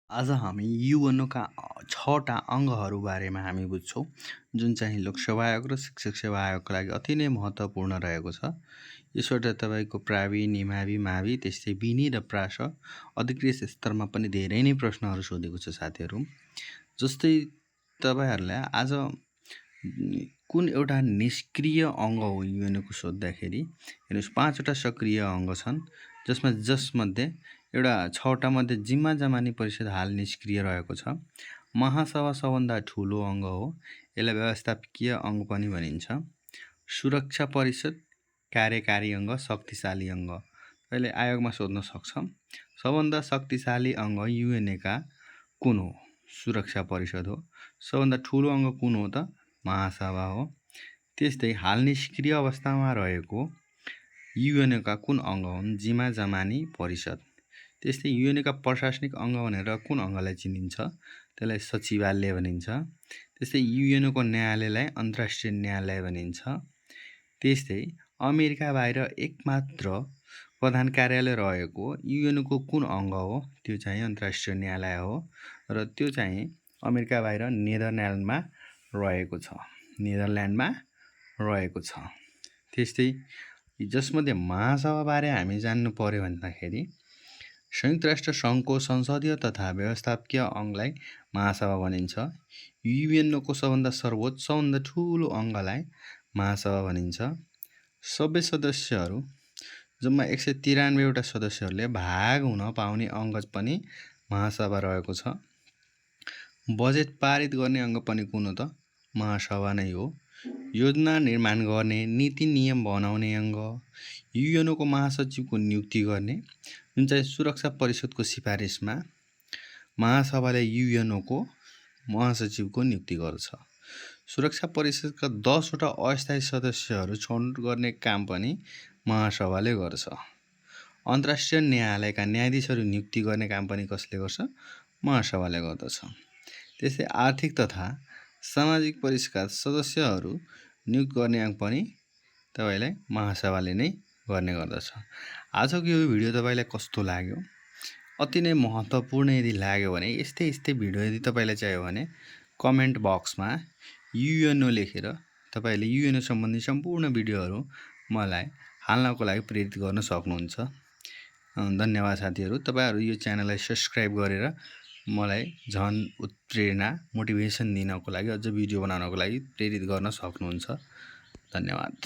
आज हामी युएनओका 6टा अङ्गहरू बारेमा हामी बुझ्छौँ, जुन चाहिँ लोकसेवा आयोग र शिक्षक सेवा आयोगका लागि अति नै महत्त्वपूर्ण रहेको छ। यसबाट तपाईँको प्रावि, निमावि, मावि, त्यस्तै विनि र प्रास अधिकृत स्तरमा पनि धेरै नै प्रश्नहरू सोधेको छ साथीहरू। जस्तै तपाईँहरूलाई आज कुन एउटा निष्क्रिय अङ्ग हो युएनओको सोद्धाखेरि हेर्नुहोस् 5वटा सक्रिय अङ्ग छन्, जसमध्ये एउटा 6वटा मध्ये जिम्मा जमानी परिषद हाल निष्क्रिय रहेको छ। महासभा सबभन्दा ठुलो अङ्ग हो, यसलाई व्यवस्थापकीय अङ्ग पनि भनिन्छ। सुरक्षा परिषद कार्यकारी अङ्ग, शक्तिशाली अङ्ग। अहिले आयोगमा सोध्न सक्छ सबभन्दा शक्तिशाली अङ्ग युएनओका कुन हो? सुरक्षा परिषद हो। सबभन्दा ठुलो अङ्ग कुन हो त? महासभा हो। त्यस्तै हाल निष्क्रिय अवस्थामा रहेको युएनओका कुन अङ्ग हुन्? जिम्मा जमानी परिषद। त्यस्तै युएनओका प्रशासनिक अङ्ग भनेर कुन अङ्गलाई चिनिन्छ? त्यसलाई सचिवालय भनिन्छ। त्यस्तै युएनओको न्यायालयलाई अन्तर्राष्ट्रिय न्यायालय भनिन्छ। त्यस्तै अमेरिका बाहिर एकमात्र प्रधान कार्यालय रहेको युएनओको कुन अङ्ग हो? त्यो चाहिँ अन्तर्राष्ट्रिय न्यायालय हो र त्यो चाहिँ अमेरिका बाहिर नेदरल्यान्डमा रहेको छ। त्यस्तै जसमध्ये महासभाबारे हामी जान्नु पर्यो भन्दाखेरि संयुक्त राष्ट्र सङ्घको संसदीय तथा व्यवस्थापकीय अङ्गलाई महासभा भनिन्छ। युएनओको सबभन्दा सर्वोच्च सबभन्दा ठुलो अङ्गलाई महासभा भनिन्छ। सबै सदस्यहरू जम्मा 193वटा सदस्यहरूले भाग हुन पाउने अङ्ग पनि महासभा रहेको छ। बजेट पारित गर्ने अङ्ग पनि कुन हो त? महासभा नै हो। योजना निर्माण गर्ने, नीति नियम बनाउने अङ्ग, युएनओको महासचिवको नियुक्ति गर्ने, जुन चाहिँ सुरक्षा परिषदको सिफारिसमा महासभाले युएनओको महासचिवको नियुक्ति गर्छ। सुरक्षा परिषदका 10वटा अस्थायी सदस्यहरू छनौट गर्ने काम पनि महासभाले गर्छ। अन्तर्राष्ट्रिय न्यायालयका न्यायाधीशहरू नियुक्ति गर्ने काम पनि कसले गर्छ? महासभाले गर्दछ। त्यस्तै आर्थिक तथा सामाजिक परिषदका सदस्यहरू नियुक्त गर्ने अङ्ग पनि तपाईँलाई महासभाले नै गर्ने गर्दछ। आजको यो भिडियो तपाईँलाई कस्तो लाग्यो? अति नै महत्त्वपूर्ण यदि लाग्यो भने यस्तै भिडियो यदि तपाईँलाई चाहियो भने कमेन्ट बक्समा युएनओ लेखेर तपाईँले युएनओ सम्बन्धी सम्पूर्ण भिडियोहरू मलाई हाल्नको लागि प्रेरित गर्न सक्नुहुन्छ। धन्यवाद साथीहरू। तपाईँहरू यो च्यानललाई सब्सक्राइब गरेर मलाई झन् उत्प्रेरणा मोटिभेसन दिनको लागि, अझ भिडियो बनाउनको लागि प्रेरित गर्न सक्नुहुन्छ। धन्यवाद।